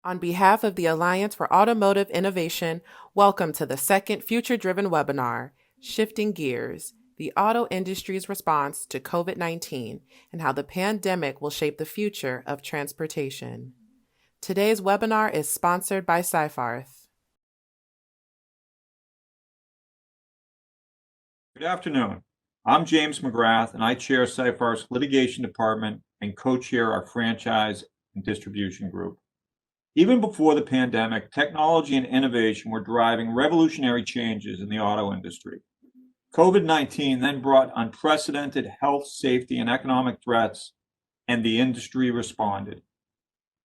On behalf of the Alliance for Automotive Innovation, welcome to the second Future-Driven webinar, Shifting Gears, the Auto Industry's Response to COVID-19 and How the Pandemic Will Shape the Future of Transportation. Today's webinar is sponsored by Seyfarth. Good afternoon. I'm James McGrath, and I chair Seyfarth's Litigation Department and co-chair our Franchise and Distribution Group. Even before the pandemic, technology and innovation were driving revolutionary changes in the auto industry. COVID-19 then brought unprecedented health, safety, and economic threats, and the industry responded.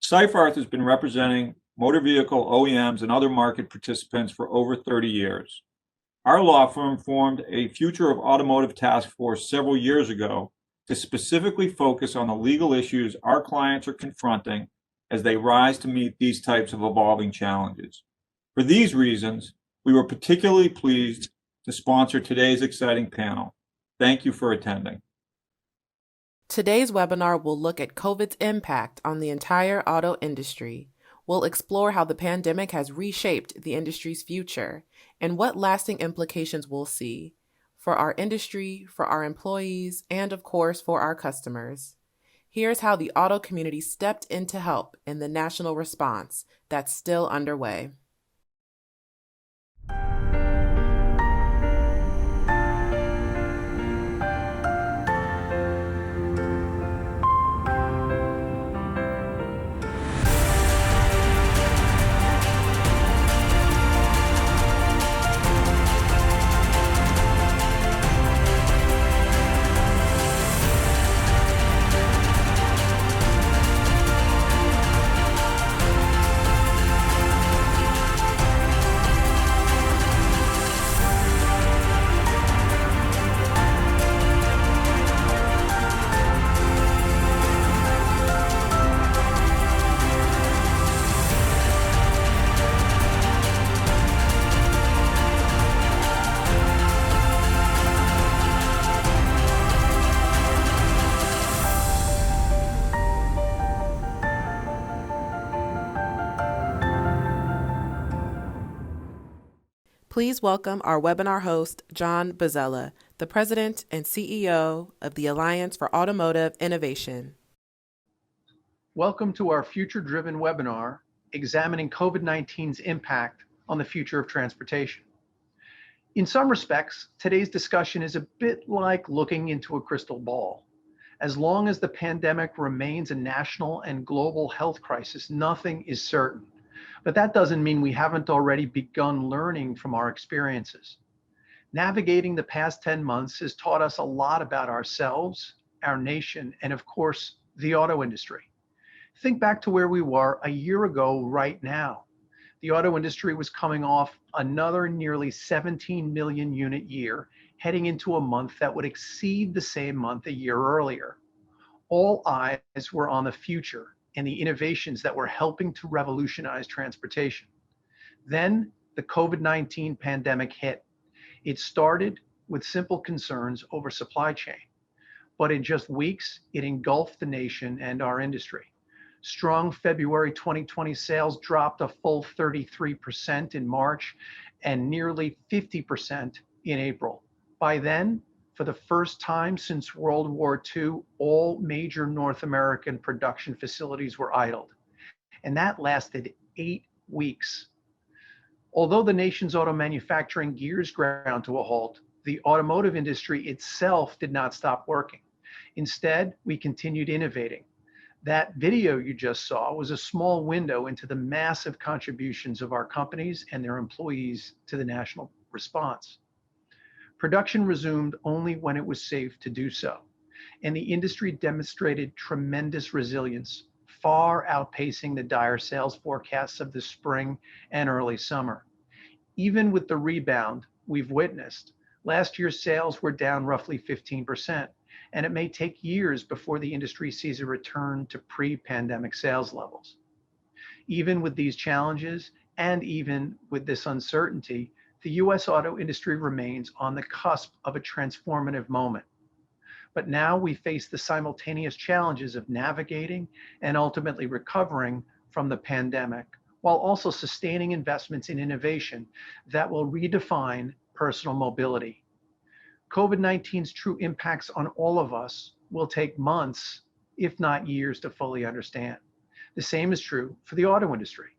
Seyfarth has been representing motor vehicle OEMs and other market participants for over 30 years. Our law firm formed a Future of Automotive task force several years ago to specifically focus on the legal issues our clients are confronting as they rise to meet these types of evolving challenges. For these reasons, we were particularly pleased to sponsor today's exciting panel. Thank you for attending. Today's webinar will look at COVID's impact on the entire auto industry. We'll explore how the pandemic has reshaped the industry's future and what lasting implications we'll see for our industry, for our employees, and of course, for our customers. Here's how the auto community stepped in to help in the national response that's still underway. Please welcome our webinar host, John Bozzella, the President and CEO of the Alliance for Automotive Innovation. Welcome to our Future-Driven webinar, examining COVID-19's impact on the future of transportation. In some respects, today's discussion is a bit like looking into a crystal ball. As long as the pandemic remains a national and global health crisis, nothing is certain. But that doesn't mean we haven't already begun learning from our experiences. Navigating the past 10 months has taught us a lot about ourselves, our nation, and of course, the auto industry. Think back to where we were a year ago right now. The auto industry was coming off another nearly 17 million unit year, heading into a month that would exceed the same month a year earlier. All eyes were on the future and the innovations that were helping to revolutionize transportation. Then the COVID-19 pandemic hit. It started with simple concerns over supply chain, but in just weeks, it engulfed the nation and our industry. Strong February 2020 sales dropped a full 33% in March and nearly 50% in April. By then, for the first time since World War II, all major North American production facilities were idled, and that lasted 8 weeks. Although the nation's auto manufacturing gears ground to a halt, the automotive industry itself did not stop working. Instead, we continued innovating. That video you just saw was a small window into the massive contributions of our companies and their employees to the national response. Production resumed only when it was safe to do so, and the industry demonstrated tremendous resilience, far outpacing the dire sales forecasts of the spring and early summer. Even with the rebound we've witnessed, last year's sales were down roughly 15%, and it may take years before the industry sees a return to pre-pandemic sales levels. Even with these challenges, and even with this uncertainty, the U.S. auto industry remains on the cusp of a transformative moment. But now we face the simultaneous challenges of navigating and ultimately recovering from the pandemic, while also sustaining investments in innovation that will redefine personal mobility. COVID-19's true impacts on all of us will take months, if not years, to fully understand. The same is true for the auto industry.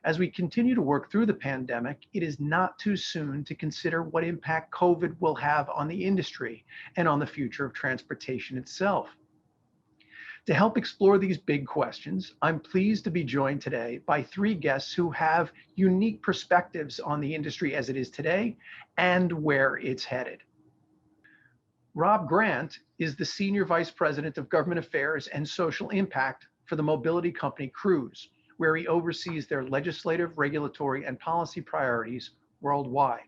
As we continue to work through the pandemic, it is not too soon to consider what impact COVID will have on the industry and on the future of transportation itself. To help explore these big questions, I'm pleased to be joined today by three guests who have unique perspectives on the industry as it is today and where it's headed. Rob Grant is the Senior Vice President of Government Affairs and Social Impact for the mobility company Cruise, where he oversees their legislative, regulatory, and policy priorities worldwide.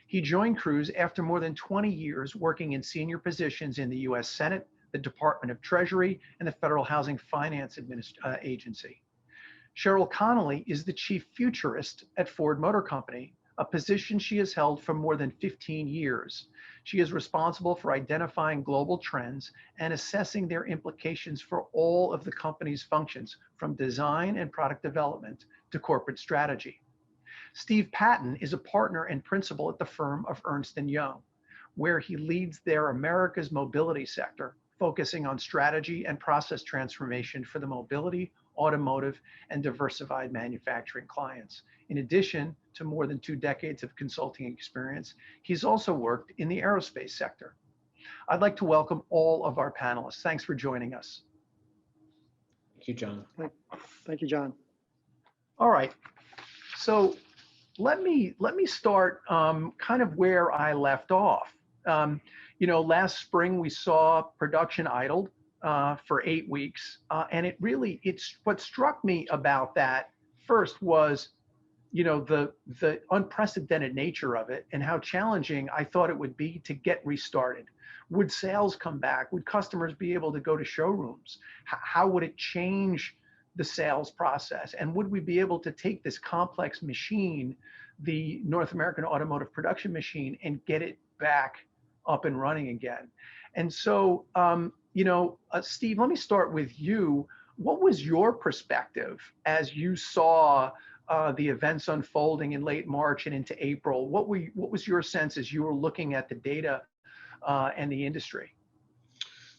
He joined Cruise after more than 20 years working in senior positions in the U.S. Senate, the Department of Treasury, and the Federal Housing Finance Agency. Sheryl Connelly is the Chief Futurist at Ford Motor Company, a position she has held for more than 15 years. She is responsible for identifying global trends and assessing their implications for all of the company's functions, from design and product development to corporate strategy. Steve Patton is a partner and principal at the firm of Ernst Young, where he leads their America's mobility sector, focusing on strategy and process transformation for the mobility, automotive, and diversified manufacturing clients. In addition to more than 2 decades of consulting experience, he's also worked in the aerospace sector. I'd like to welcome all of our panelists. Thanks for joining us. Thank you, John. Thank you, John. All right, so let me start kind of where I left off. Last spring we saw production idled for 8 weeks, and what struck me about that first was, the unprecedented nature of it and how challenging I thought it would be to get restarted. Would sales come back? Would customers be able to go to showrooms? How would it change the sales process? And would we be able to take this complex machine, the North American automotive production machine, and get it back up and running again? And so, Steve, let me start with you. What was your perspective as you saw the events unfolding in late March and into April? What was your sense as you were looking at the data and the industry?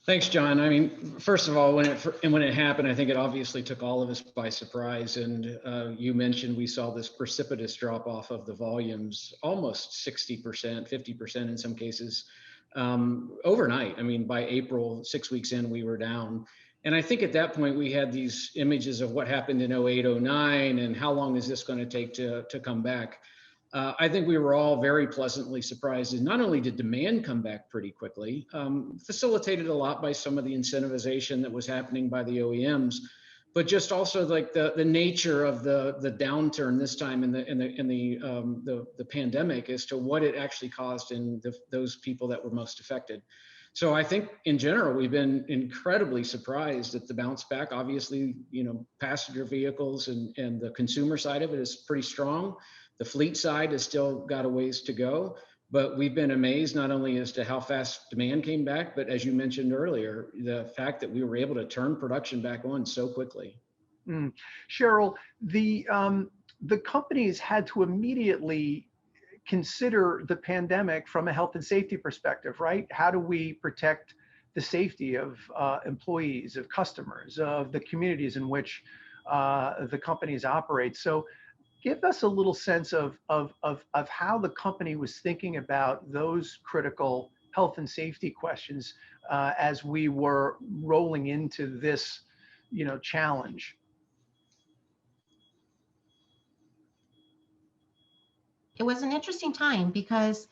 Thanks, John. I mean, first of all, when it happened, I think it obviously took all of us by surprise. And you mentioned we saw this precipitous drop off of the volumes, almost 60%, 50% in some cases, overnight. I mean, by April, 6 weeks in, we were down. And I think at that point, we had these images of what happened in 08, 09, and how long is this going to take to come back? I think we were all very pleasantly surprised. And not only did demand come back pretty quickly, facilitated a lot by some of the incentivization that was happening by the OEMs, but just also like the nature of the downturn this time in the pandemic as to what it actually caused in those people that were most affected. So I think in general, we've been incredibly surprised at the bounce back. Obviously, passenger vehicles and the consumer side of it is pretty strong. The fleet side has still got a ways to go, but we've been amazed not only as to how fast demand came back, but as you mentioned earlier, the fact that we were able to turn production back on so quickly. Sheryl, the companies had to immediately consider the pandemic from a health and safety perspective, right? How do we protect the safety of employees, of customers, of the communities in which the companies operate? So give us a little sense of how the company was thinking about those critical health and safety questions as we were rolling into this, challenge. It was an interesting time because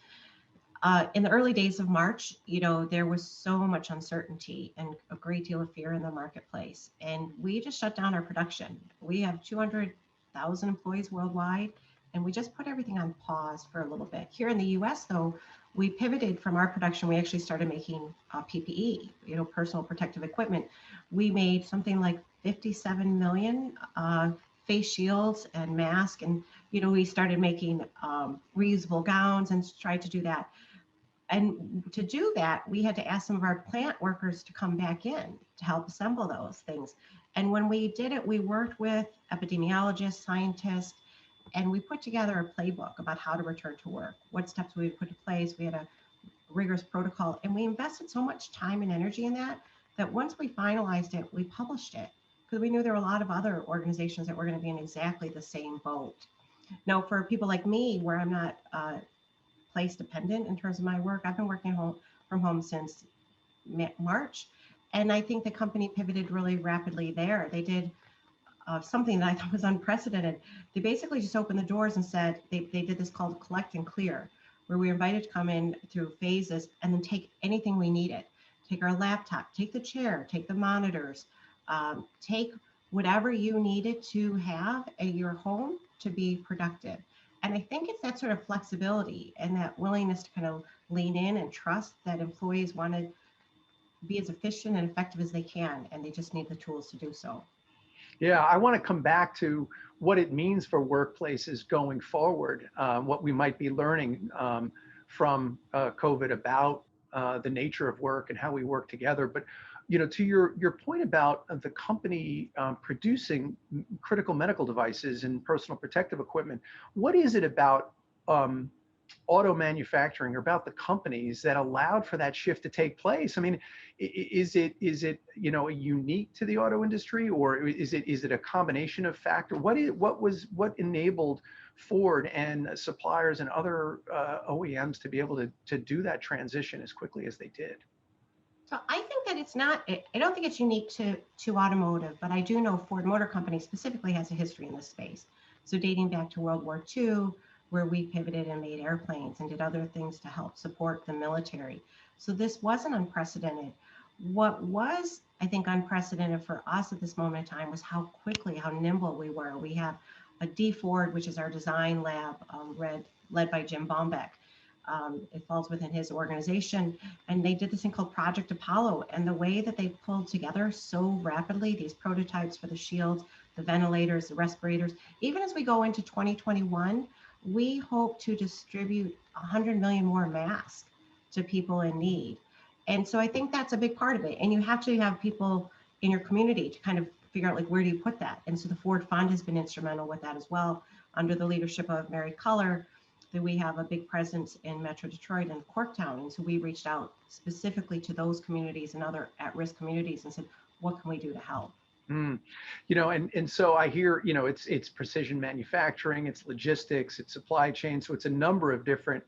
in the early days of March, there was so much uncertainty and a great deal of fear in the marketplace. And we just shut down our production. We have 200,000 employees worldwide, and we just put everything on pause for a little bit. Here in the US, though, we pivoted from our production. We actually started making PPE, personal protective equipment. We made something like 57 million face shields and masks, and we started making reusable gowns and tried to do that. And to do that, we had to ask some of our plant workers to come back in to help assemble those things. And when we did it, we worked with epidemiologists, scientists, and we put together a playbook about how to return to work, what steps we would put in place. We had a rigorous protocol, and we invested so much time and energy in that, that once we finalized it, we published it, because we knew there were a lot of other organizations that were going to be in exactly the same boat. Now, for people like me, where I'm not place dependent in terms of my work, I've been working from home since March. And I think the company pivoted really rapidly there. They did something that I thought was unprecedented. They basically just opened the doors and said, they did this called collect and clear, where we were invited to come in through phases and then take anything we needed. Take our laptop, take the chair, take the monitors, take whatever you needed to have at your home to be productive. And I think it's that sort of flexibility and that willingness to kind of lean in and trust that employees want to be as efficient and effective as they can, and they just need the tools to do so. Yeah, I want to come back to what it means for workplaces going forward, what we might be learning from COVID about the nature of work and how we work together. But to your point about the company producing critical medical devices and personal protective equipment, what is it about auto manufacturing, or about the companies, that allowed for that shift to take place? I mean, is it unique to the auto industry, or is it a combination of factors? What enabled Ford and suppliers and other OEMs to be able to do that transition as quickly as they did? So I think that it's not, I don't think it's unique to automotive, but I do know Ford Motor Company specifically has a history in this space. So dating back to World War II, where we pivoted and made airplanes and did other things to help support the military. So this wasn't unprecedented. What was, I think, unprecedented for us at this moment in time was how quickly, how nimble we were. We have a D Ford, which is our design lab, led by Jim Baumbeck. It falls within his organization, and they did this thing called Project Apollo. And the way that they pulled together so rapidly, these prototypes for the shields, the ventilators, the respirators, even as we go into 2021, we hope to distribute 100 million more masks to people in need. And so I think that's a big part of it. And you have to have people in your community to kind of figure out, like, where do you put that? And so the Ford Fund has been instrumental with that as well. Under the leadership of Mary Culler, that we have a big presence in Metro Detroit and Corktown. And so we reached out specifically to those communities and other at-risk communities and said, what can we do to help? And so I hear, it's precision manufacturing, it's logistics, it's supply chain. So it's a number of different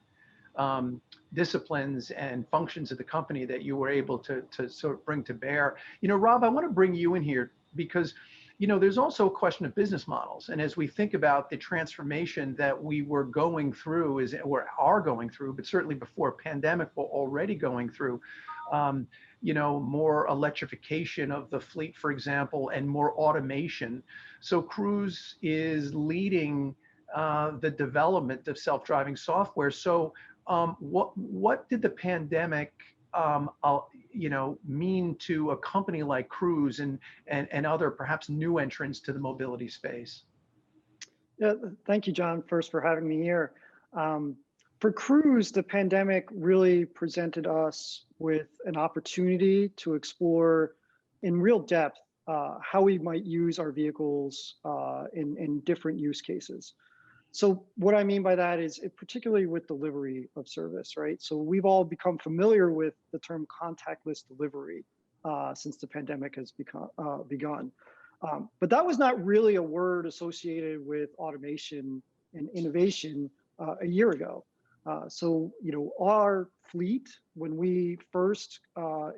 disciplines and functions of the company that you were able to sort of bring to bear. Rob, I want to bring you in here because, there's also a question of business models. And as we think about the transformation that we were going through, are going through, but certainly before pandemic, we're already going through, more electrification of the fleet, for example, and more automation. So Cruise is leading the development of self-driving software. So what did the pandemic mean to a company like Cruise and other perhaps new entrants to the mobility space? Yeah, thank you, John, first for having me here. For Cruise, the pandemic really presented us with an opportunity to explore in real depth how we might use our vehicles in different use cases. So what I mean by that is particularly with delivery of service, right? So we've all become familiar with the term contactless delivery since the pandemic has begun. But that was not really a word associated with automation and innovation a year ago. So, our fleet, when we first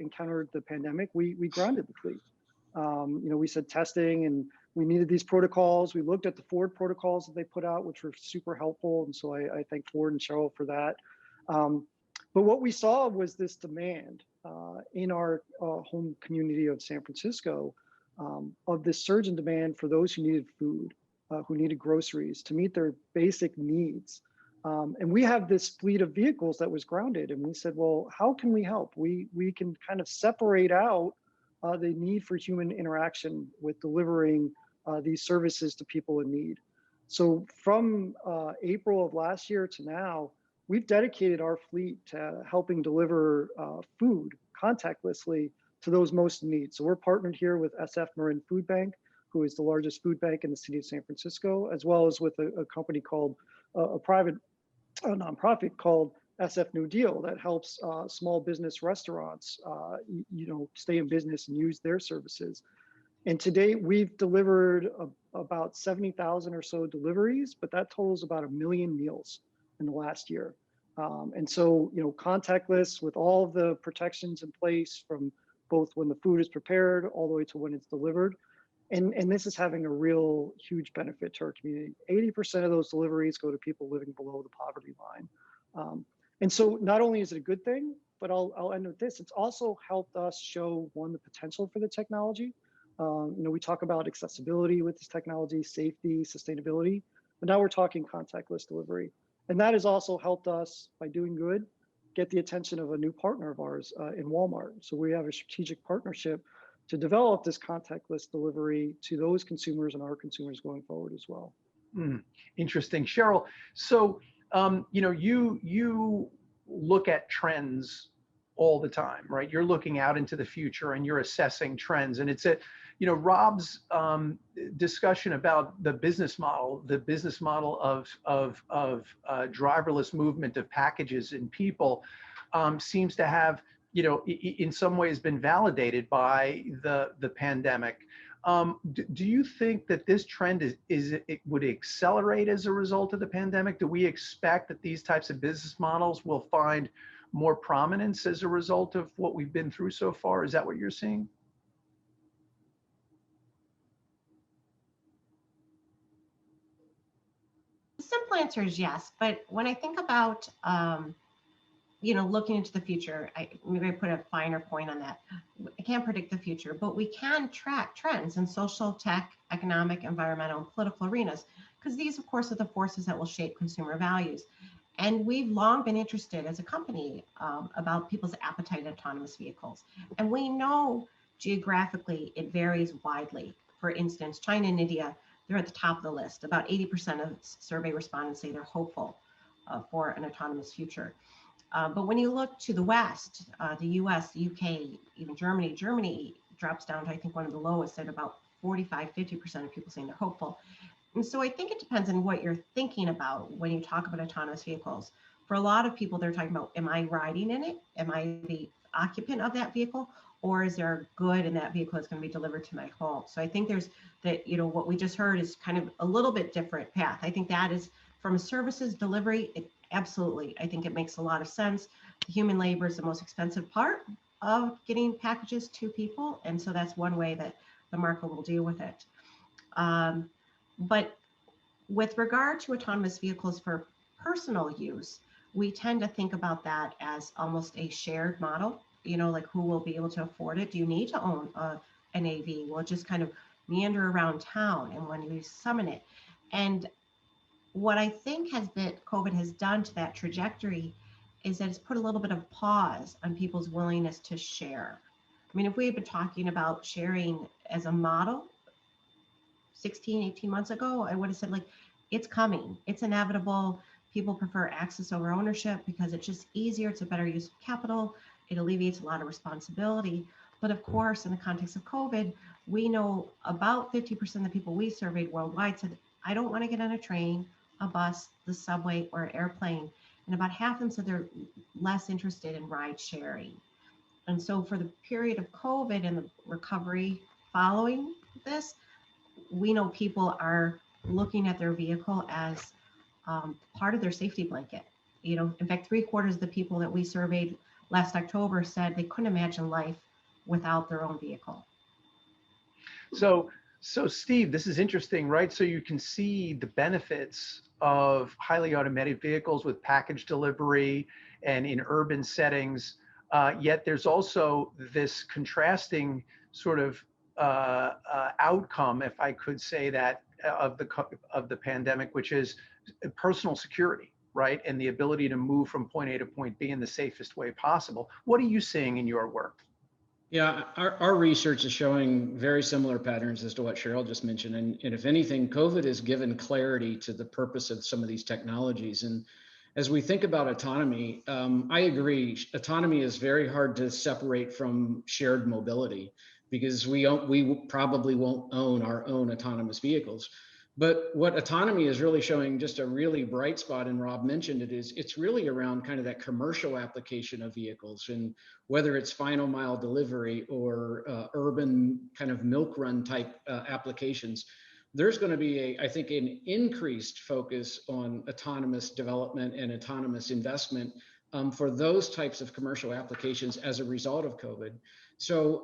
encountered the pandemic, we grounded the fleet. We said testing, and we needed these protocols. We looked at the Ford protocols that they put out, which were super helpful. And so I thank Ford and Sheryl for that. But what we saw was this demand in our home community of San Francisco of this surge in demand for those who needed food, who needed groceries to meet their basic needs. And we have this fleet of vehicles that was grounded, and we said, well, how can we help? We can kind of separate out the need for human interaction with delivering these services to people in need. So from April of last year to now, we've dedicated our fleet to helping deliver food contactlessly to those most in need. So we're partnered here with SF Marin Food Bank, who is the largest food bank in the city of San Francisco, as well as with a company called a nonprofit called SF New Deal that helps small business restaurants, stay in business and use their services. And to date, we've delivered about 70,000 or so deliveries, but that totals about 1 million meals in the last year. And so, contactless with all of the protections in place from both when the food is prepared all the way to when it's delivered. And this is having a real huge benefit to our community. 80% of those deliveries go to people living below the poverty line. And so not only is it a good thing, but I'll end with this. It's also helped us show, one, the potential for the technology. We talk about accessibility with this technology, safety, sustainability, but now we're talking contactless delivery. And that has also helped us, by doing good, get the attention of a new partner of ours in Walmart. So we have a strategic partnership to develop this contactless delivery to those consumers and our consumers going forward as well. Interesting. Sheryl, so you look at trends all the time, right? You're looking out into the future and you're assessing trends. And it's Rob's discussion about the business model of driverless movement of packages and people seems to have, in some ways been validated by the pandemic. Do you think that this trend it would accelerate as a result of the pandemic? Do we expect that these types of business models will find more prominence as a result of what we've been through so far? Is that what you're seeing? The simple answer is yes, but when I think about looking into the future, maybe I put a finer point on that. I can't predict the future, but we can track trends in social, tech, economic, environmental, and political arenas, because these, of course, are the forces that will shape consumer values. And we've long been interested as a company about people's appetite in autonomous vehicles. And we know geographically it varies widely. For instance, China and India, they're at the top of the list. About 80% of survey respondents say they're hopeful for an autonomous future. But when you look to the West, the US, the UK, even Germany drops down to, I think, one of the lowest at about 45-50% of people saying they're hopeful. And so I think it depends on what you're thinking about when you talk about autonomous vehicles. For a lot of people, they're talking about, am I riding in it? Am I the occupant of that vehicle? Or is there good in that vehicle that's going to be delivered to my home? So I think there's that, what we just heard is kind of a little bit different path. I think that is from a services delivery, absolutely. I think it makes a lot of sense. The human labor is the most expensive part of getting packages to people. And so that's one way that the market will deal with it. But with regard to autonomous vehicles for personal use, we tend to think about that as almost a shared model, like who will be able to afford it? Do you need to own an AV? Well, just kind of meander around town and when you summon it. And what I think COVID has done to that trajectory is that it's put a little bit of pause on people's willingness to share. I mean, if we had been talking about sharing as a model 16, 18 months ago, I would have said, it's coming, it's inevitable. People prefer access over ownership because it's just easier, it's a better use of capital, it alleviates a lot of responsibility. But of course, in the context of COVID, we know about 50% of the people we surveyed worldwide said, I don't want to get on a train, a bus, the subway, or airplane. And about half of them said they're less interested in ride sharing. And so for the period of COVID and the recovery following this, we know people are looking at their vehicle as part of their safety blanket. In fact, 3/4 of the people that we surveyed last October said they couldn't imagine life without their own vehicle. So Steve, this is interesting, right? So you can see the benefits of highly automated vehicles with package delivery and in urban settings. Yet there's also this contrasting sort of outcome, if I could say that, of the pandemic, which is personal security, right? And the ability to move from point A to point B in the safest way possible. What are you seeing in your work? Yeah, our research is showing very similar patterns as to what Sheryl just mentioned. And if anything, COVID has given clarity to the purpose of some of these technologies. And As we think about autonomy, I agree. Autonomy is very hard to separate from shared mobility because we probably won't own our own autonomous vehicles. But what autonomy is really showing, just a really bright spot, and Rob mentioned it, is it's really around kind of that commercial application of vehicles, and whether it's final mile delivery or urban kind of milk run type applications. There's going to be I think, an increased focus on autonomous development and autonomous investment for those types of commercial applications as a result of COVID. So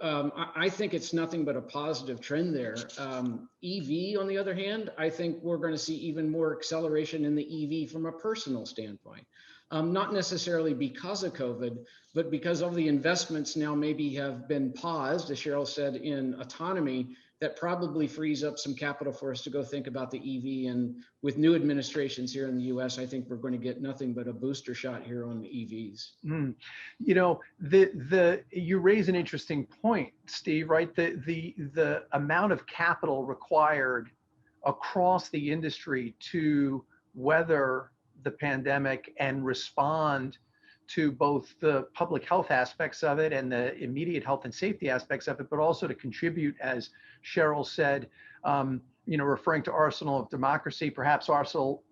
I think it's nothing but a positive trend there. EV, on the other hand, I think we're going to see even more acceleration in the EV from a personal standpoint. Not necessarily because of COVID, but because of the investments now maybe have been paused, as Sheryl said, in autonomy, that probably frees up some capital for us to go think about the EV. And with new administrations here in the US, I think we're going to get nothing but a booster shot here on the EVs. You know, you raise an interesting point, Steve, right? The amount of capital required across the industry to weather the pandemic and respond to both the public health aspects of it and the immediate health and safety aspects of it, but also to contribute, as Sheryl said, you know, referring to arsenal of democracy, perhaps arsenal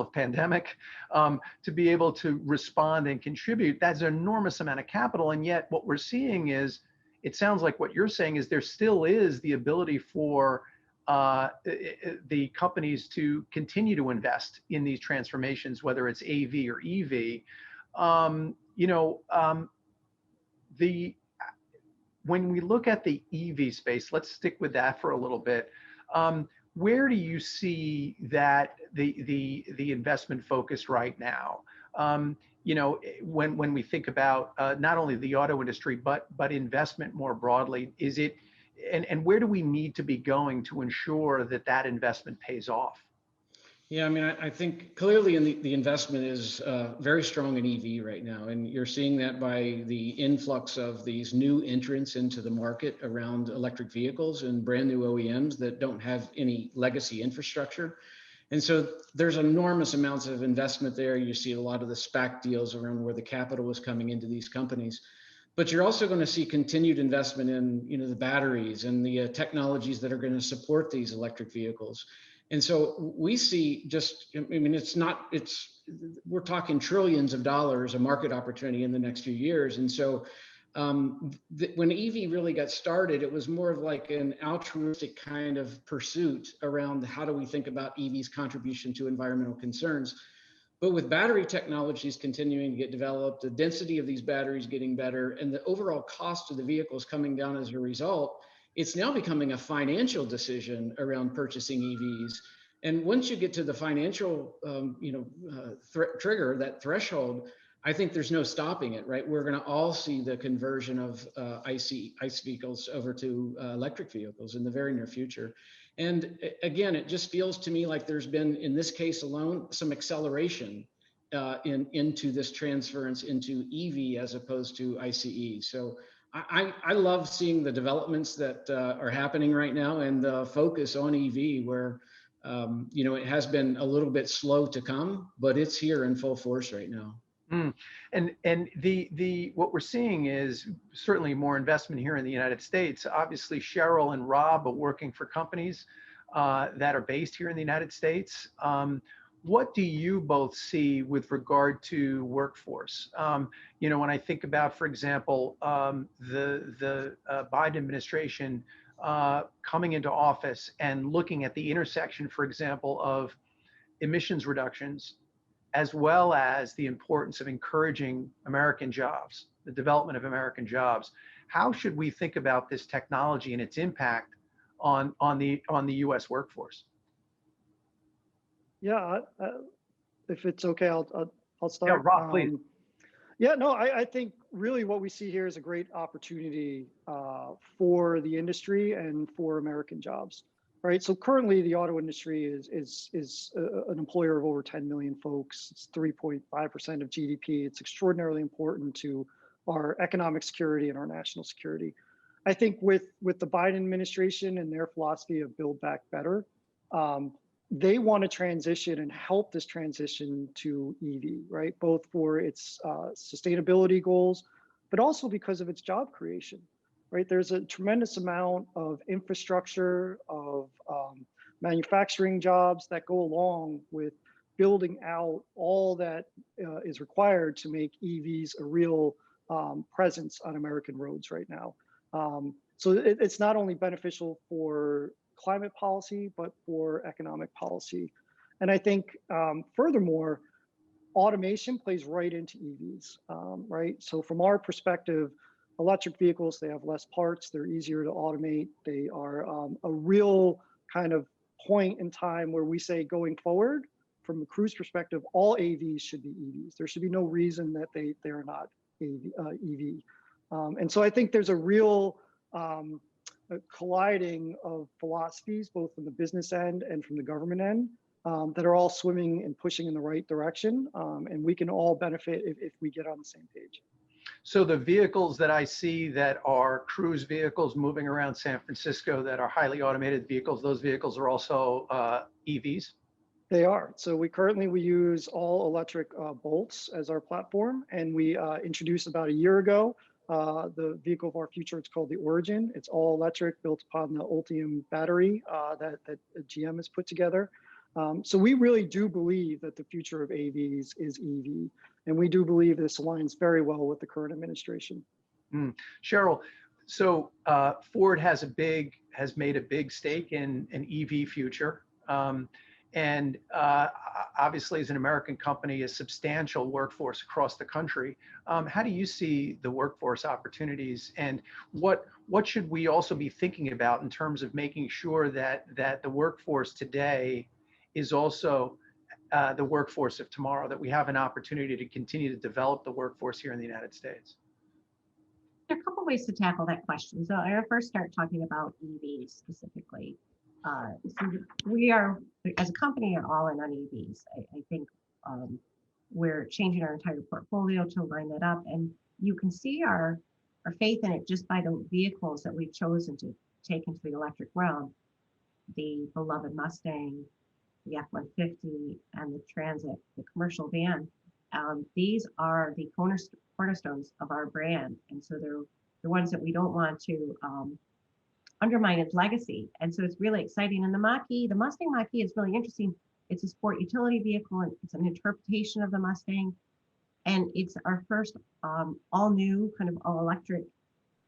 of pandemic, to be able to respond and contribute. That's an enormous amount of capital. And yet what we're seeing is, it sounds like what you're saying is there still is the ability for the companies to continue to invest in these transformations, whether it's AV or EV. You know, when we look at the EV space, let's stick with that for a little bit. Where do you see that the investment focus right now? You know, when we think about not only the auto industry, but investment more broadly, is it, and where do we need to be going to ensure that that investment pays off? Yeah, I mean, I think clearly the investment is very strong in EV right now, and you're seeing that by the influx of these new entrants into the market around electric vehicles and brand new OEMs that don't have any legacy infrastructure. And so there's enormous amounts of investment there. You see a lot of the SPAC deals around where the capital is coming into these companies. But you're also going to see continued investment in, you know, the batteries and the technologies that are going to support these electric vehicles. And so we see just, I mean, we're talking trillions of dollars of market opportunity in the next few years. And so when EV really got started, it was more of like an altruistic kind of pursuit around how do we think about EV's contribution to environmental concerns. But with battery technologies continuing to get developed, the density of these batteries getting better, and the overall cost of the vehicles coming down as a result, it's now becoming a financial decision around purchasing EVs. And once you get to the financial, trigger, that threshold, I think there's no stopping it, right? We're going to all see the conversion of ICE vehicles over to electric vehicles in the very near future. And again, it just feels to me like there's been, in this case alone, some acceleration into this transference into EV as opposed to ICE. So I love seeing the developments that are happening right now and the focus on EV, where it has been a little bit slow to come, but it's here in full force right now. And the what we're seeing is certainly more investment here in the United States. Obviously, Sheryl and Rob are working for companies that are based here in the United States. What do you both see with regard to workforce? When I think about, for example, the Biden administration coming into office and looking at the intersection, for example, of emissions reductions, as well as the importance of encouraging American jobs, the development of American jobs. How should we think about this technology and its impact on the U.S. workforce? Yeah, if it's okay, I'll start. Yeah, Rob, please. I think really what we see here is a great opportunity for the industry and for American jobs. Right. So currently the auto industry is an employer of over 10 million folks. It's 3.5% of GDP. It's extraordinarily important to our economic security and our national security. I think with the Biden administration and their philosophy of Build Back Better, they want to transition and help this transition to EV, right? Both for its sustainability goals, but also because of its job creation, right? There's a tremendous amount of infrastructure, of manufacturing jobs that go along with building out all that is required to make EVs a real presence on American roads right now. So it's not only beneficial for climate policy, but for economic policy. And I think furthermore, automation plays right into EVs, right? So from our perspective, electric vehicles, they have less parts, they're easier to automate. They are a real kind of point in time where we say going forward, from a Cruise perspective, all AVs should be EVs. There should be no reason that they are not EV. And so I think there's a real colliding of philosophies, both from the business end and from the government end, that are all swimming and pushing in the right direction. And we can all benefit if we get on the same page. So the vehicles that I see that are Cruise vehicles moving around San Francisco that are highly automated vehicles, those vehicles are also EVs? They are. So we use all electric Bolts as our platform. And we introduced about a year ago the vehicle of our future. It's called the Origin. It's all electric, built upon the Ultium battery that GM has put together. So we really do believe that the future of AVs is EV. And we do believe this aligns very well with the current administration. Sheryl, so Ford has made a big stake in an EV future. And obviously, as an American company, a substantial workforce across the country. How do you see the workforce opportunities, and what should we also be thinking about in terms of making sure that the workforce today is also the workforce of tomorrow, that we have an opportunity to continue to develop the workforce here in the United States? There are a couple ways to tackle that question. So I'll first start talking about EVs specifically. So we are, as a company, are all in on EVs. I think we're changing our entire portfolio to line that up, and you can see our faith in it just by the vehicles that we've chosen to take into the electric realm. The beloved Mustang, the F-150, and the Transit, the commercial van. These are the cornerstones of our brand, and so they're the ones that we don't want to undermine its legacy. And so it's really exciting. And the Mustang Mach-E is really interesting. It's a sport utility vehicle, and it's an interpretation of the Mustang. And it's our first all new kind of all electric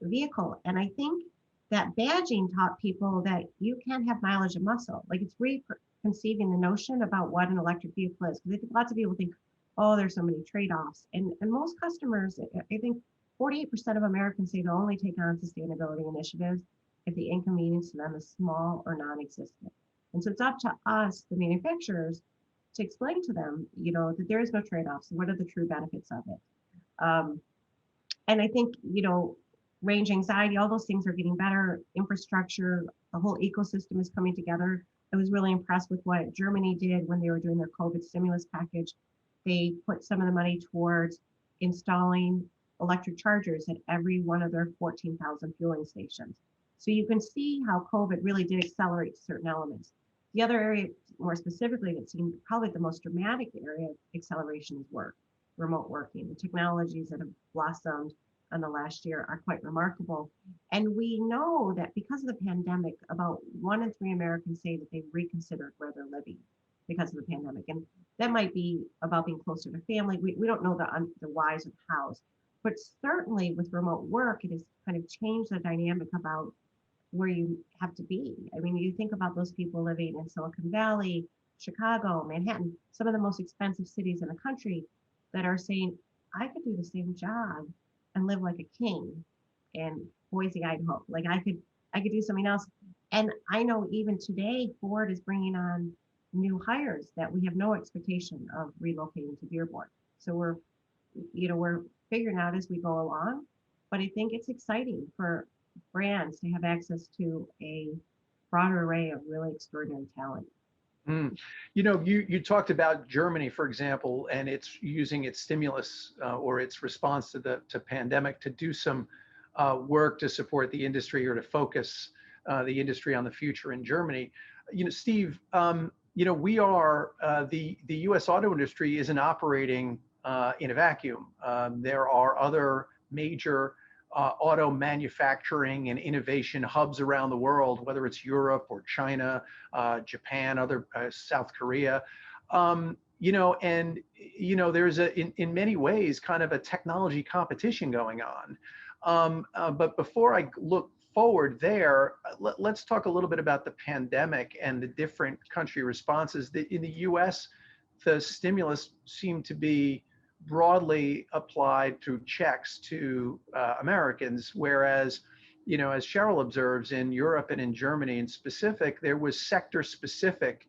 vehicle. And I think that badging taught people that you can't have mileage of muscle. Like, it's reconceiving the notion about what an electric vehicle is. Because I think lots of people think, oh, there's so many trade-offs. And most customers, I think 48% of Americans say they'll only take on sustainability initiatives if the inconvenience to them is small or non-existent. And so it's up to us, the manufacturers, to explain to them, that there is no trade-offs. What are the true benefits of it? And I think, range anxiety, all those things are getting better. Infrastructure, the whole ecosystem is coming together. I was really impressed with what Germany did when they were doing their COVID stimulus package. They put some of the money towards installing electric chargers at every one of their 14,000 fueling stations. So you can see how COVID really did accelerate certain elements. The other area, more specifically, that seemed probably the most dramatic area of acceleration is remote working. The technologies that have blossomed in the last year are quite remarkable. And we know that because of the pandemic, about 1 in 3 Americans say that they've reconsidered where they're living because of the pandemic. And that might be about being closer to family. We don't know the whys of hows. But certainly with remote work, it has kind of changed the dynamic about where you have to be. I mean, you think about those people living in Silicon Valley, Chicago, Manhattan, some of the most expensive cities in the country, that are saying, I could do the same job and live like a king in Boise, Idaho. Like, I could do something else. And I know even today, Ford is bringing on new hires that we have no expectation of relocating to Dearborn. So we're figuring out as we go along, but I think it's exciting for brands to have access to a broader array of really extraordinary talent. You talked about Germany, for example, and it's using its stimulus or its response to the pandemic to do some work to support the industry, or to focus the industry on the future in Germany. Steve, we are, the U.S. auto industry isn't operating in a vacuum. There are other major auto manufacturing and innovation hubs around the world, whether it's Europe or China, Japan, other South Korea. And there's in many ways kind of a technology competition going on. But before I look forward there, let's talk a little bit about the pandemic and the different country responses. In the US, the stimulus seemed to be broadly applied through checks to Americans, whereas, as Sheryl observes, in Europe and in Germany in specific, there was sector-specific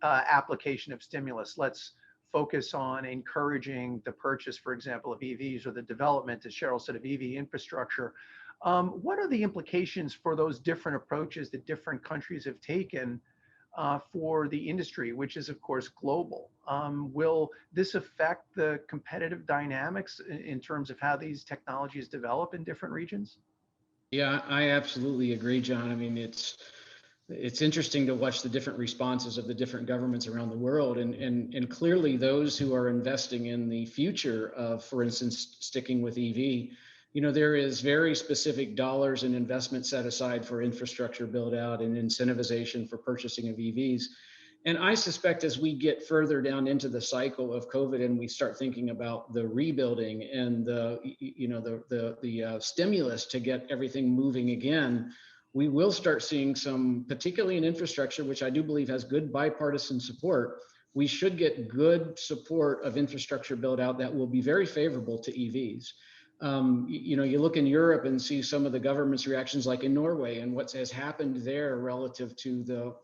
application of stimulus. Let's focus on encouraging the purchase, for example, of EVs, or the development, as Sheryl said, of EV infrastructure. What are the implications for those different approaches that different countries have taken for the industry, which is, of course, global? Will this affect the competitive dynamics in terms of how these technologies develop in different regions? Yeah, I absolutely agree, John. I mean, it's interesting to watch the different responses of the different governments around the world, and clearly those who are investing in the future of, for instance, sticking with EV, there is very specific dollars and investment set aside for infrastructure build out and incentivization for purchasing of EVs. And I suspect as we get further down into the cycle of COVID and we start thinking about the rebuilding and the stimulus to get everything moving again, we will start seeing some, particularly in infrastructure, which I do believe has good bipartisan support. We should get good support of infrastructure build out that will be very favorable to EVs. You look in Europe and see some of the government's reactions, like in Norway, and what has happened there relative to the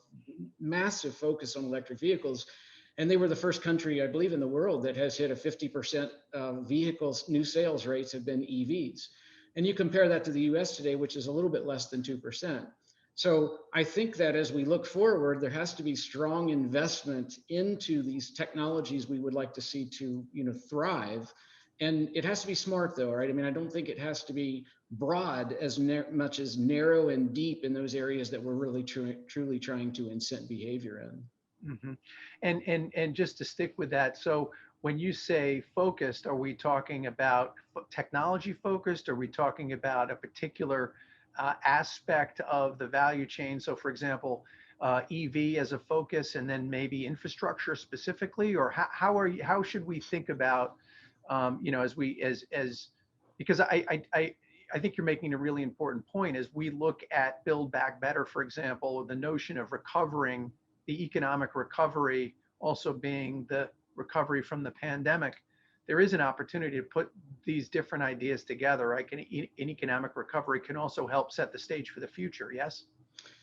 massive focus on electric vehicles. And they were the first country, I believe, in the world that has hit a 50% vehicles, new sales rates have been EVs. And you compare that to the US today, which is a little bit less than 2%. So I think that as we look forward, there has to be strong investment into these technologies we would like to see to, thrive. And it has to be smart, though, right? I mean, I don't think it has to be broad as much as narrow and deep in those areas that we're really truly trying to incent behavior in. Mm-hmm. And just to stick with that, so when you say focused, are we talking about technology focused? Are we talking about a particular aspect of the value chain? So, for example, EV as a focus, and then maybe infrastructure specifically, or how should we think about because I think you're making a really important point as we look at Build Back Better, for example, the notion of recovering, the economic recovery also being the recovery from the pandemic. There is an opportunity to put these different ideas together. Right? An economic recovery can also help set the stage for the future. Yes?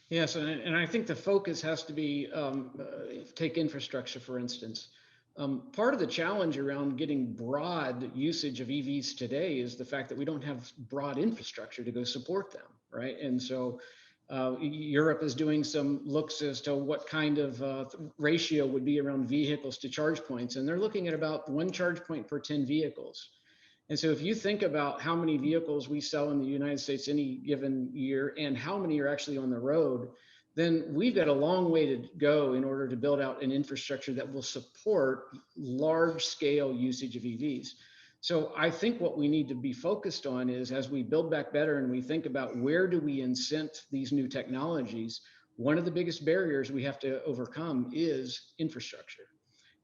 Yes, and I think the focus has to be, take infrastructure, for instance. Part of the challenge around getting broad usage of EVs today is the fact that we don't have broad infrastructure to go support them, right? And so Europe is doing some looks as to what kind of ratio would be around vehicles to charge points, and they're looking at about 1 charge point per 10 vehicles. And so if you think about how many vehicles we sell in the United States any given year and how many are actually on the road, then we've got a long way to go in order to build out an infrastructure that will support large scale usage of EVs. So I think what we need to be focused on is, as we build back better and we think about where do we incent these new technologies, one of the biggest barriers we have to overcome is infrastructure.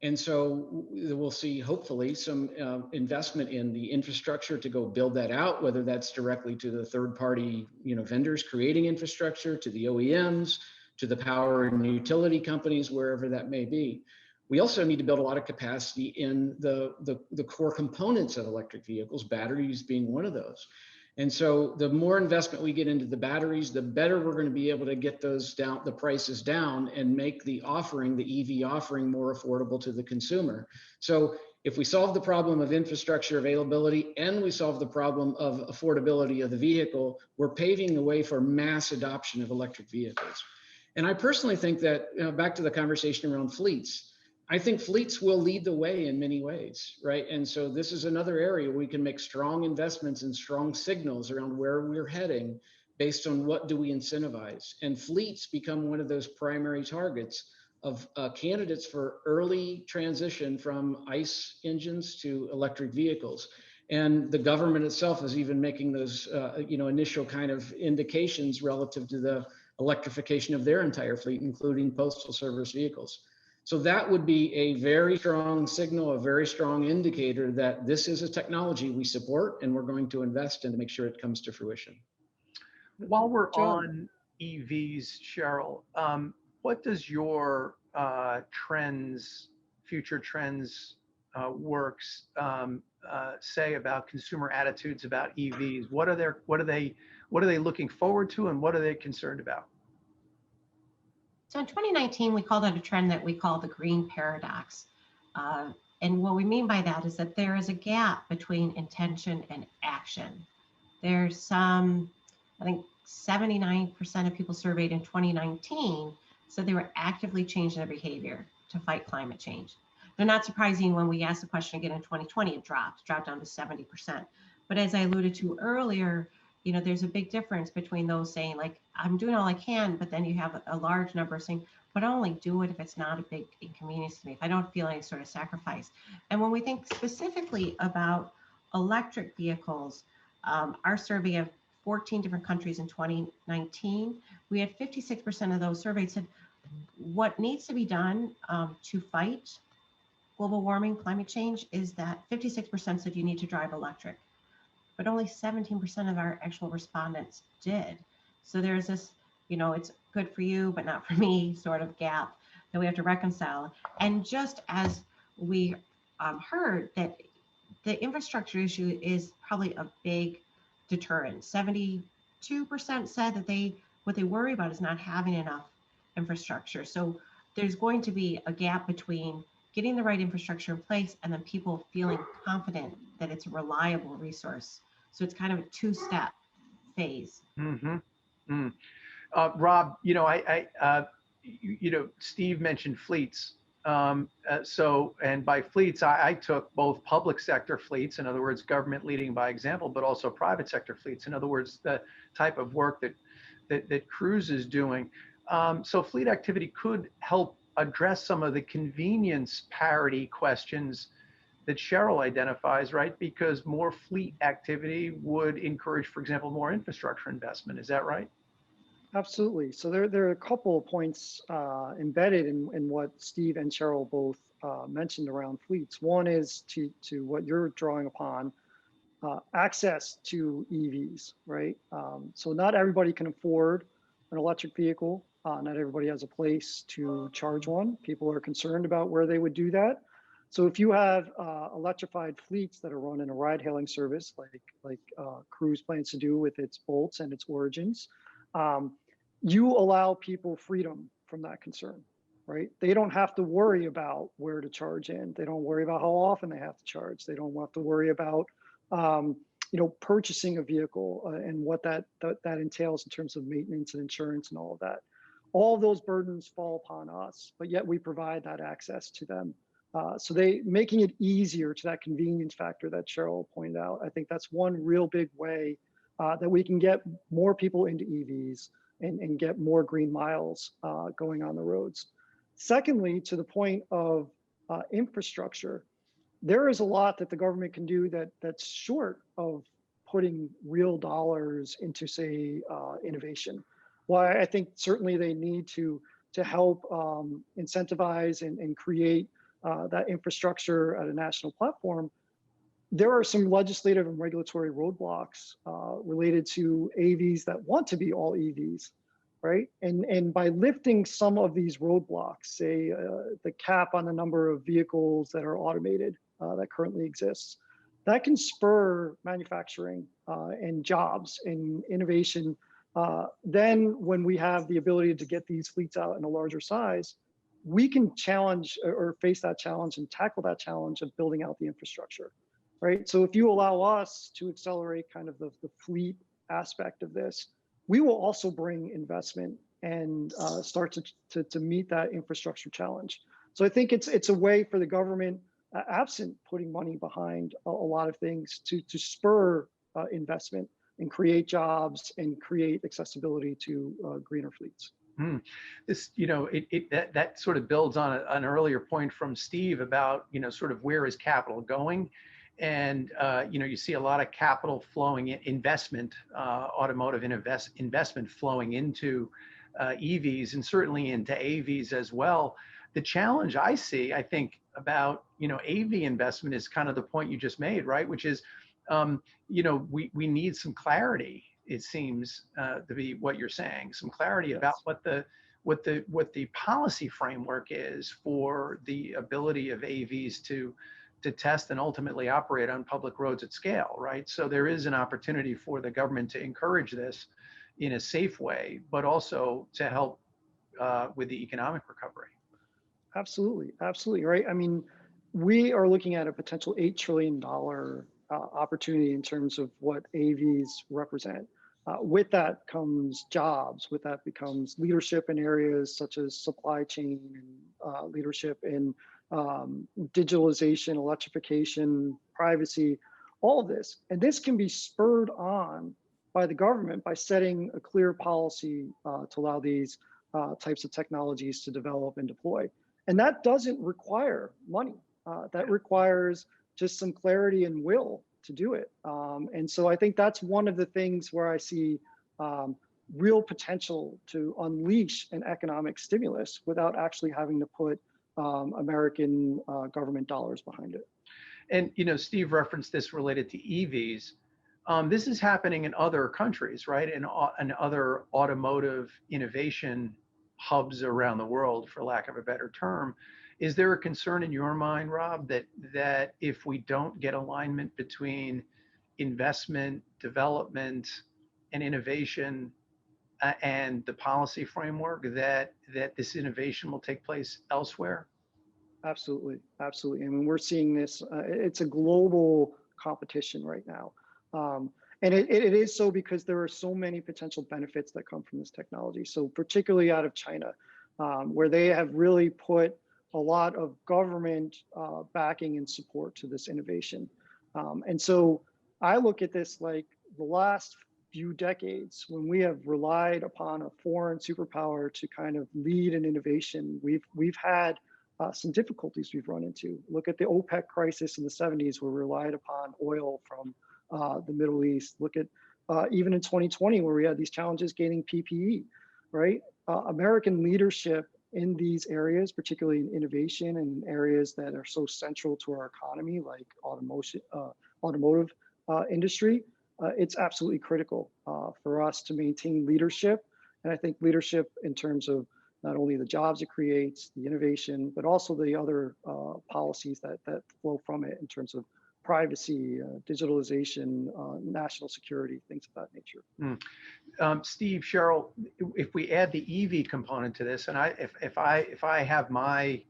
And so we'll see, hopefully, some investment in the infrastructure to go build that out, whether that's directly to the third-party, vendors creating infrastructure, to the OEMs, to the power and utility companies, wherever that may be. We also need to build a lot of capacity in the core components of electric vehicles, batteries being one of those. And so the more investment we get into the batteries, the better we're going to be able to get those down, the prices down, and make the offering, the EV offering, more affordable to the consumer. So if we solve the problem of infrastructure availability and we solve the problem of affordability of the vehicle, we're paving the way for mass adoption of electric vehicles. And I personally think that, back to the conversation around fleets, I think fleets will lead the way in many ways, right? And so this is another area where we can make strong investments and strong signals around where we're heading based on what do we incentivize. And fleets become one of those primary targets candidates for early transition from ICE engines to electric vehicles. And the government itself is even making those initial kind of indications relative to the electrification of their entire fleet, including postal service vehicles. So that would be a very strong signal, a very strong indicator that this is a technology we support and we're going to invest in to make sure it comes to fruition. While we're John. on EVs, Sheryl, what does your future trends works say about consumer attitudes about EVs? What are they looking forward to, and what are they concerned about? So in 2019, we called out a trend that we call the green paradox. And what we mean by that is that there is a gap between intention and action. There's some, I think 79% of people surveyed in 2019 said they were actively changing their behavior to fight climate change. They're not surprising when we asked the question again in 2020, it dropped down to 70%. But as I alluded to earlier, there's a big difference between those saying like, I'm doing all I can, but then you have a large number saying, but I'll only do it if it's not a big inconvenience to me, if I don't feel any sort of sacrifice. And when we think specifically about electric vehicles, our survey of 14 different countries in 2019, we had 56% of those surveyed said what needs to be done to fight global warming, climate change, is that 56% said you need to drive electric, but only 17% of our actual respondents did. So there's this, it's good for you, but not for me sort of gap that we have to reconcile. And just as we heard that the infrastructure issue is probably a big deterrent. 72% said that what they worry about is not having enough infrastructure. So there's going to be a gap between getting the right infrastructure in place and then people feeling confident that it's a reliable resource. So it's kind of a two-step phase. Mm-hmm. Mm. Rob, Steve mentioned fleets. And by fleets, I took both public sector fleets, in other words, government leading by example, but also private sector fleets. In other words, the type of work that Cruise is doing. So fleet activity could help address some of the convenience parity questions that Sheryl identifies, right? Because more fleet activity would encourage, for example, more infrastructure investment. Is that right? Absolutely. So there are a couple of points embedded in what Steve and Sheryl both mentioned around fleets. One is to what you're drawing upon, access to EVs, right? So not everybody can afford an electric vehicle. Not everybody has a place to charge one. People are concerned about where they would do that. So if you have electrified fleets that are run in a ride-hailing service, like Cruise plans to do with its Bolts and its Origins, you allow people freedom from that concern, right? They don't have to worry about where to charge in. They don't worry about how often they have to charge. They don't have to worry about purchasing a vehicle and what that entails in terms of maintenance and insurance and all of that. All of those burdens fall upon us, but yet we provide that access to them. So making it easier to that convenience factor that Sheryl pointed out. I think that's one real big way that we can get more people into EVs and get more green miles going on the roads. Secondly, to the point of infrastructure, there is a lot that the government can do that's short of putting real dollars into, say, innovation. Well, I think certainly they need to help incentivize and create that infrastructure at a national platform. There are some legislative and regulatory roadblocks related to AVs that want to be all EVs, right? And by lifting some of these roadblocks, say the cap on the number of vehicles that are automated that currently exists, that can spur manufacturing and jobs and innovation. Then when we have the ability to get these fleets out in a larger size, we can challenge or face that challenge and tackle that challenge of building out the infrastructure, right? So if you allow us to accelerate kind of the fleet aspect of this, we will also bring investment and start to meet that infrastructure challenge. So I think it's a way for the government, absent putting money behind a lot of things, to spur investment and create jobs and create accessibility to greener fleets. This, that sort of builds on an earlier point from Steve about, sort of where is capital going. And, you see a lot of capital flowing in, investment, automotive investment flowing into EVs and certainly into AVs as well. The challenge I see, I think, about, AV investment is kind of the point you just made, right? Which is, we need some clarity, it seems to be what you're saying, some clarity about what the policy framework is for the ability of AVs to test and ultimately operate on public roads at scale, right? So there is an opportunity for the government to encourage this in a safe way, but also to help with the economic recovery. Absolutely, absolutely, right? I mean, we are looking at a potential $8 trillion opportunity in terms of what AVs represent. With that comes jobs, with that becomes leadership in areas such as supply chain and leadership in digitalization, electrification, privacy, all of this. And this can be spurred on by the government by setting a clear policy to allow these types of technologies to develop and deploy. And that doesn't require money. That requires just some clarity and will to do it. And so I think that's one of the things where I see real potential to unleash an economic stimulus without actually having to put American government dollars behind it. And, Steve referenced this related to EVs. This is happening in other countries, right? And other automotive innovation hubs around the world, for lack of a better term. Is there a concern in your mind, Rob, that if we don't get alignment between investment, development, and innovation and the policy framework, that this innovation will take place elsewhere? Absolutely, absolutely. I mean, we're seeing this. It's a global competition right now. And it is so because there are so many potential benefits that come from this technology. So particularly out of China, where they have really put a lot of government backing and support to this innovation. And so I look at this like the last few decades when we have relied upon a foreign superpower to kind of lead an innovation, we've had some difficulties we've run into. Look at the OPEC crisis in the 70s, where we relied upon oil from the Middle East. Look at even in 2020, where we had these challenges gaining PPE, right? American leadership in these areas, particularly in innovation and areas that are so central to our economy, like automotive industry, it's absolutely critical for us to maintain leadership. And I think leadership in terms of not only the jobs it creates, the innovation, but also the other policies that flow from it in terms of privacy, digitalization, national security, things of that nature. Steve, Sheryl, if we add the EV component to this, and if I have my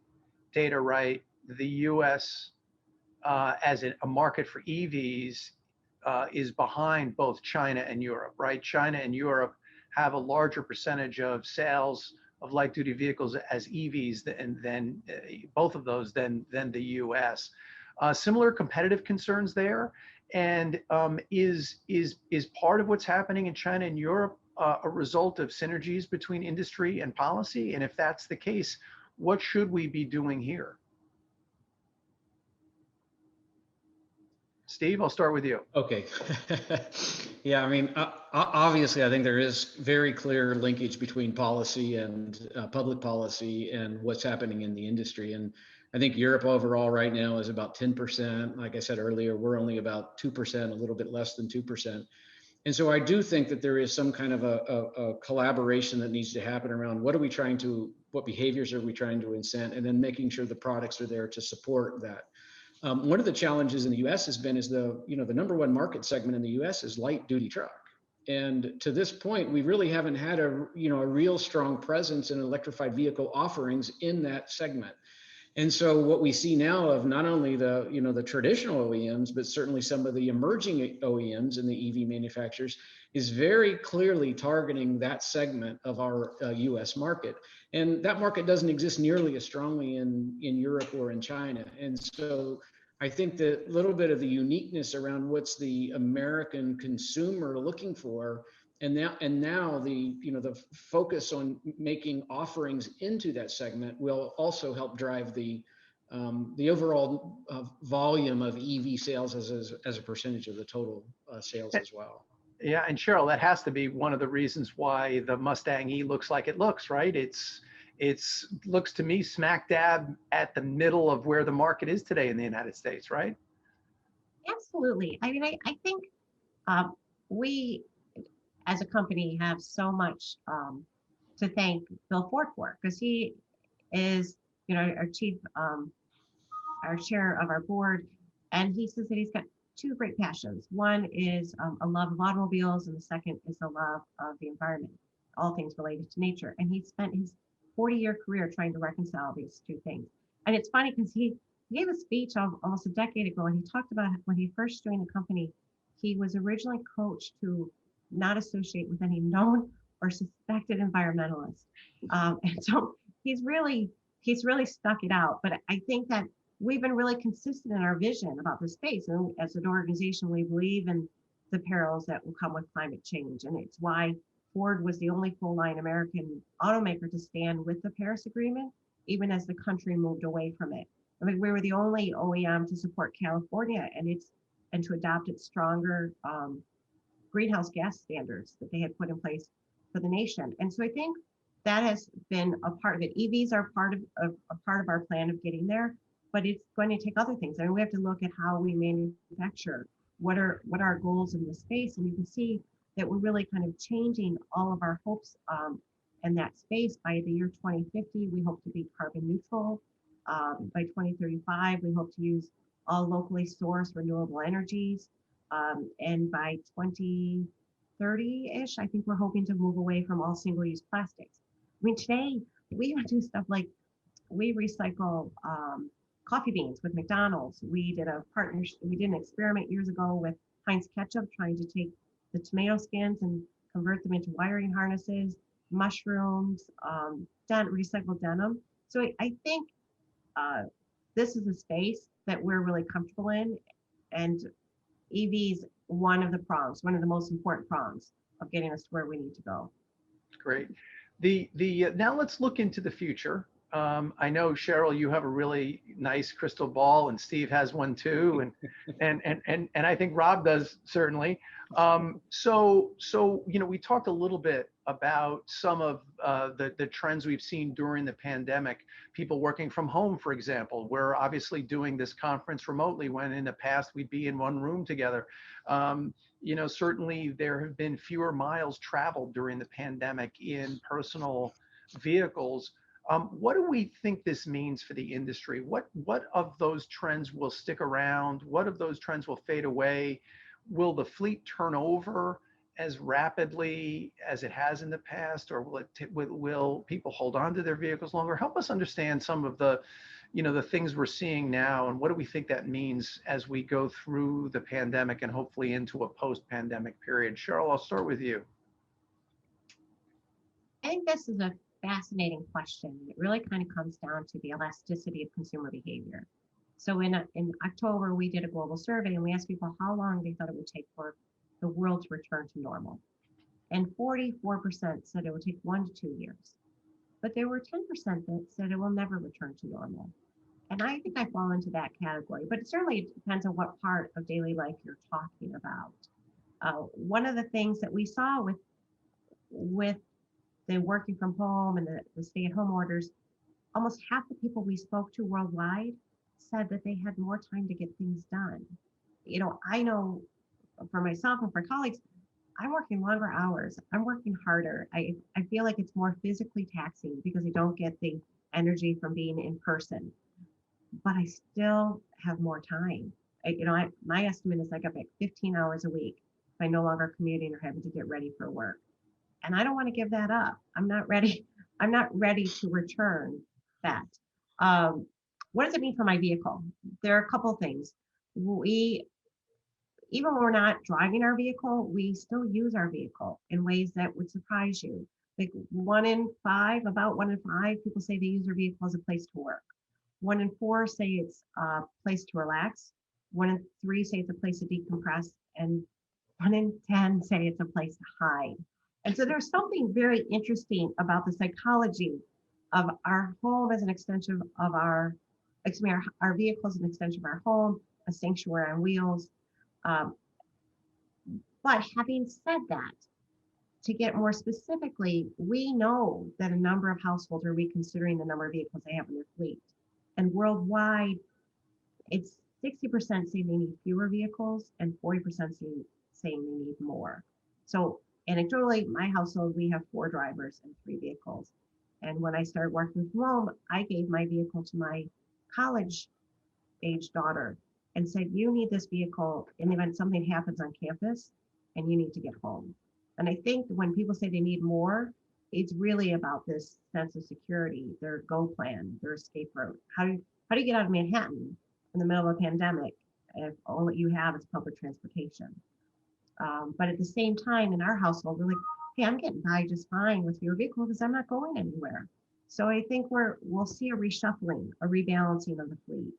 data right, the U.S. As a market for EVs is behind both China and Europe, right? China and Europe have a larger percentage of sales of light-duty vehicles as EVs than both of those than the U.S. Similar competitive concerns there, and is part of what's happening in China and Europe a result of synergies between industry and policy? And if that's the case, what should we be doing here? Steve, I'll start with you. Okay. Yeah, I mean, obviously, I think there is very clear linkage between policy and public policy and what's happening in the industry. And I think Europe overall right now is about 10%. Like I said earlier, we're only about 2%, a little bit less than 2%. And so I do think that there is some kind of a collaboration that needs to happen around what behaviors are we trying to incent, and then making sure the products are there to support that. One of the challenges in the U.S. has been the number one market segment in the U.S. is light duty truck. And to this point, we really haven't had a real strong presence in electrified vehicle offerings in that segment. And so what we see now of not only the traditional OEMs, but certainly some of the emerging OEMs and the EV manufacturers is very clearly targeting that segment of our US market. And that market doesn't exist nearly as strongly in Europe or in China. And so I think that little bit of the uniqueness around what's the American consumer looking for And now the the focus on making offerings into that segment will also help drive the overall volume of EV sales as a percentage of the total sales as well. Yeah, and Sheryl, that has to be one of the reasons why the Mustang E looks like it looks, right? It's looks to me smack dab at the middle of where the market is today in the United States, right? Absolutely. I mean, I think we as a company have so much to thank Bill Ford for, because he is, our chief, our chair of our board, and he says that he's got two great passions. One is a love of automobiles, and the second is a love of the environment, all things related to nature. And he spent his 40-year career trying to reconcile these two things. And it's funny because he gave a speech almost a decade ago, and he talked about when he first joined the company, he was originally coached to not associate with any known or suspected environmentalists. And so he's really stuck it out. But I think that we've been really consistent in our vision about this space. And as an organization, we believe in the perils that will come with climate change. And it's why Ford was the only full-line American automaker to stand with the Paris Agreement, even as the country moved away from it. I mean, we were the only OEM to support California and to adopt its stronger greenhouse gas standards that they had put in place for the nation. And so I think that has been a part of it. EVs are part of our plan of getting there, but it's going to take other things. I mean, we have to look at how we manufacture, what are our goals in this space, and you can see that we're really kind of changing all of our hopes in that space. By the year 2050, we hope to be carbon neutral. By 2035, we hope to use all locally sourced renewable energies. And by 2030-ish, I think we're hoping to move away from all single-use plastics. I mean, today, we even do stuff like we recycle coffee beans with McDonald's. We did an experiment years ago with Heinz Ketchup, trying to take the tomato skins and convert them into wiring harnesses, mushrooms, recycled denim. So I think this is a space that we're really comfortable in, and EVs, one of the most important prongs of getting us to where we need to go. Great. Now let's look into the future. I know, Sheryl, you have a really nice crystal ball, and Steve has one too, and I think Rob does certainly. So we talked a little bit about some of the trends we've seen during the pandemic. People working from home, for example. We're obviously doing this conference remotely, when in the past we'd be in one room together. Certainly there have been fewer miles traveled during the pandemic in personal vehicles. What do we think this means for the industry? What of those trends will stick around? What of those trends will fade away? Will the fleet turn over as rapidly as it has in the past, or will people hold on to their vehicles longer? Help us understand some of the things we're seeing now, and what do we think that means as we go through the pandemic and hopefully into a post-pandemic period? Sheryl, I'll start with you. I think this is a fascinating question. It really kind of comes down to the elasticity of consumer behavior. So in October, we did a global survey, and we asked people how long they thought it would take for the world to return to normal. And 44% said it would take 1 to 2 years. But there were 10% that said it will never return to normal. And I think I fall into that category, but it certainly depends on what part of daily life you're talking about. One of the things that we saw with the working from home and the stay-at-home orders, almost half the people we spoke to worldwide said that they had more time to get things done. I know for myself and for colleagues, I'm working longer hours. I'm working harder. I feel like it's more physically taxing because I don't get the energy from being in person, but I still have more time. My estimate is I got back 15 hours a week if I no longer commuting or having to get ready for work. And I don't want to give that up. I'm not ready to return that. What does it mean for my vehicle? There are a couple things. Even when we're not driving our vehicle, we still use our vehicle in ways that would surprise you. Like about one in five people say they use their vehicle as a place to work. 1 in 4 say it's a place to relax. 1 in 3 say it's a place to decompress. And 1 in 10 say it's a place to hide. And so there's something very interesting about the psychology of our home as an extension of our vehicle as an extension of our home, a sanctuary on wheels. Um, but having said that, to get more specifically, we know that a number of households are reconsidering the number of vehicles they have in their fleet. And worldwide, it's 60% say they need fewer vehicles and 40% saying they need more. So anecdotally, my household, we have 4 drivers and 3 vehicles. And when I started working from home, I gave my vehicle to my college age daughter and said, you need this vehicle in the event something happens on campus and you need to get home. And I think when people say they need more, it's really about this sense of security, their go plan, their escape route. How do you get out of Manhattan in the middle of a pandemic if all that you have is public transportation? But at the same time, in our household, we're like, hey, I'm getting by just fine with your vehicle because I'm not going anywhere. So I think we'll see a reshuffling, a rebalancing of the fleet.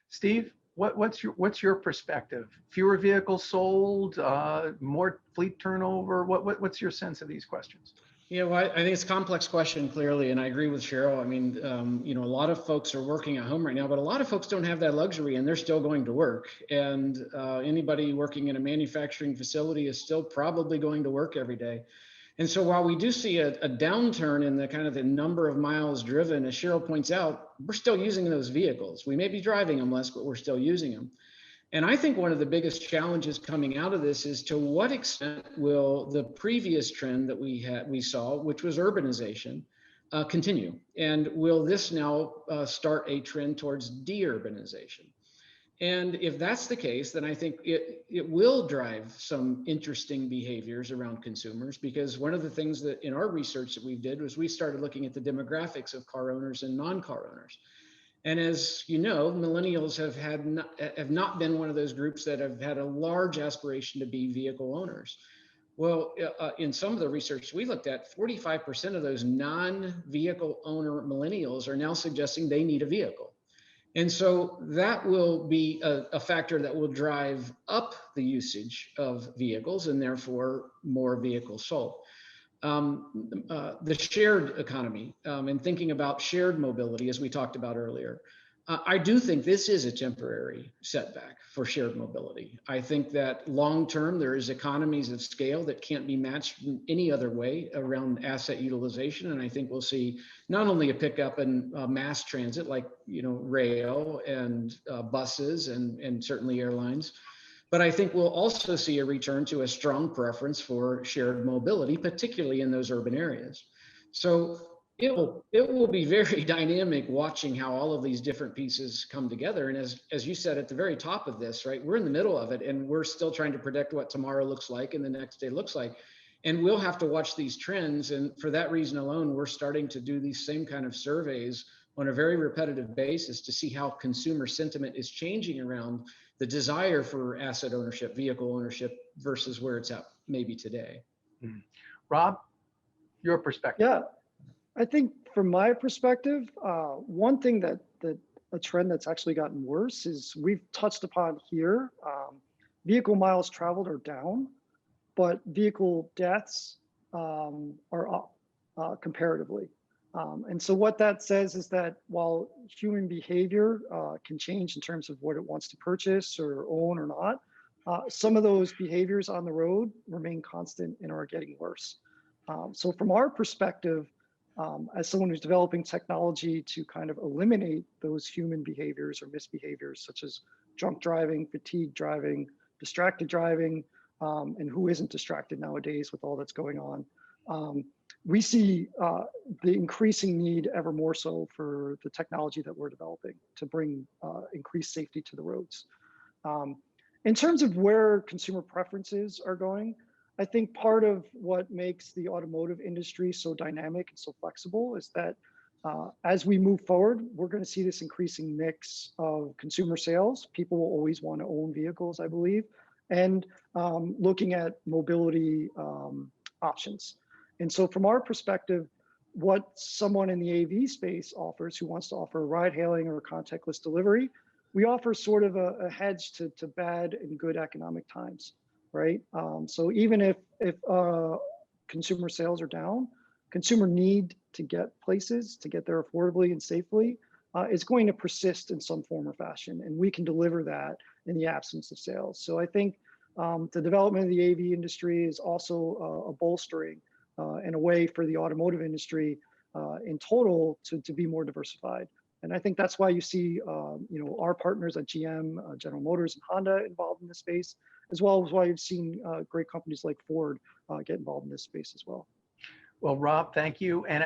Steve, what's your perspective? Fewer vehicles sold, more fleet turnover? What's your sense of these questions? Yeah, well, I think it's a complex question, clearly, and I agree with Sheryl. I mean, a lot of folks are working at home right now, but a lot of folks don't have that luxury, and they're still going to work. And anybody working in a manufacturing facility is still probably going to work every day. And so while we do see a downturn in the kind of the number of miles driven, as Sheryl points out, we're still using those vehicles. We may be driving them less, but we're still using them. And I think one of the biggest challenges coming out of this is to what extent will the previous trend that we saw, which was urbanization, continue? And will this now start a trend towards de-urbanization? And if that's the case, then I think it will drive some interesting behaviors around consumers, because one of the things that in our research that we did was we started looking at the demographics of car owners and non-car owners. And as you know, millennials have not been one of those groups that have had a large aspiration to be vehicle owners. Well, in some of the research we looked at, 45% of those non-vehicle owner millennials are now suggesting they need a vehicle. And so that will be a factor that will drive up the usage of vehicles and therefore more vehicles sold. The shared economy and thinking about shared mobility, as we talked about earlier, I do think this is a temporary setback for shared mobility. I think that long term, there is economies of scale that can't be matched in any other way around asset utilization. And I think we'll see not only a pickup in mass transit, like rail and buses and certainly airlines, but I think we'll also see a return to a strong preference for shared mobility, particularly in those urban areas. So it will be very dynamic watching how all of these different pieces come together. And as you said at the very top of this, right, we're in the middle of it and we're still trying to predict what tomorrow looks like and the next day looks like. And we'll have to watch these trends. And for that reason alone, we're starting to do these same kind of surveys on a very repetitive basis to see how consumer sentiment is changing around the desire for asset ownership, vehicle ownership versus where it's at maybe today. Mm-hmm. Rob, your perspective. Yeah, I think from my perspective, one thing that a trend that's actually gotten worse is we've touched upon here, vehicle miles traveled are down, but vehicle deaths are up comparatively. And so what that says is that while human behavior can change in terms of what it wants to purchase or own or not, some of those behaviors on the road remain constant and are getting worse. So from our perspective, as someone who's developing technology to kind of eliminate those human behaviors or misbehaviors, such as drunk driving, fatigue driving, distracted driving, and who isn't distracted nowadays with all that's going on, we see the increasing need ever more so for the technology that we're developing to bring increased safety to the roads. In terms of where consumer preferences are going, I think part of what makes the automotive industry so dynamic and so flexible is that as we move forward, we're going to see this increasing mix of consumer sales. People will always want to own vehicles, I believe, and looking at mobility options. And so from our perspective, what someone in the AV space offers who wants to offer ride hailing or contactless delivery, we offer sort of a hedge to bad and good economic times, right? So even if consumer sales are down, consumer need to get places, to get there affordably and safely, is going to persist in some form or fashion, and we can deliver that in the absence of sales. So I think the development of the AV industry is also a bolstering and a way for the automotive industry in total to be more diversified. And I think that's why you see our partners at GM, General Motors, and Honda involved in this space, as well as why you've seen great companies like Ford get involved in this space as well. Well, Rob, thank you. And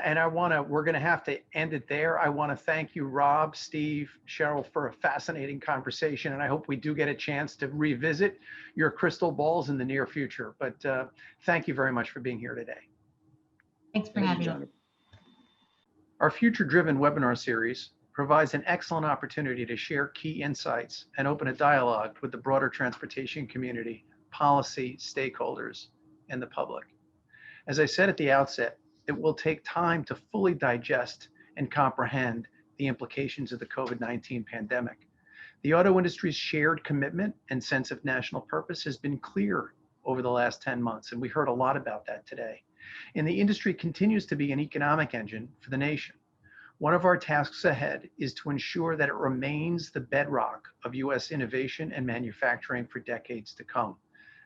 we're going to have to end it there. I want to thank you, Rob, Steve, Sheryl, for a fascinating conversation. And I hope we do get a chance to revisit your crystal balls in the near future. But thank you very much for being here today. Thanks for having me. Our Future Driven webinar series provides an excellent opportunity to share key insights and open a dialogue with the broader transportation community, policy, stakeholders, and the public. As I said at the outset, it will take time to fully digest and comprehend the implications of the COVID-19 pandemic. The auto industry's shared commitment and sense of national purpose has been clear over the last 10 months, and we heard a lot about that today. And the industry continues to be an economic engine for the nation. One of our tasks ahead is to ensure that it remains the bedrock of U.S. innovation and manufacturing for decades to come.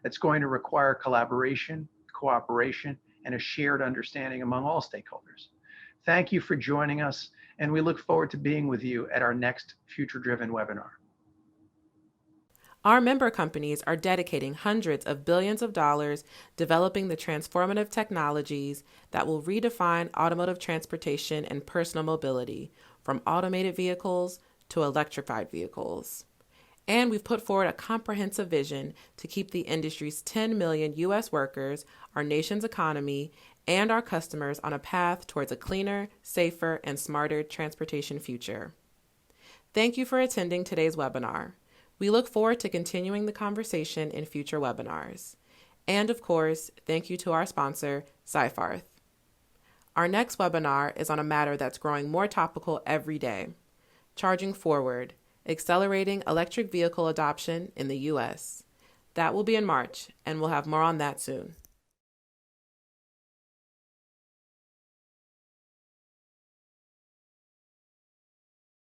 It's going to require collaboration, cooperation, and a shared understanding among all stakeholders. Thank you for joining us, and we look forward to being with you at our next Future Driven webinar. Our member companies are dedicating hundreds of billions of dollars developing the transformative technologies that will redefine automotive transportation and personal mobility, from automated vehicles to electrified vehicles. And we've put forward a comprehensive vision to keep the industry's 10 million U.S. workers, our nation's economy, and our customers on a path towards a cleaner, safer, and smarter transportation future. Thank you for attending today's webinar. We look forward to continuing the conversation in future webinars. And of course, thank you to our sponsor, Seyfarth. Our next webinar is on a matter that's growing more topical every day: charging forward, accelerating electric vehicle adoption in the U.S. That will be in March, and we'll have more on that soon.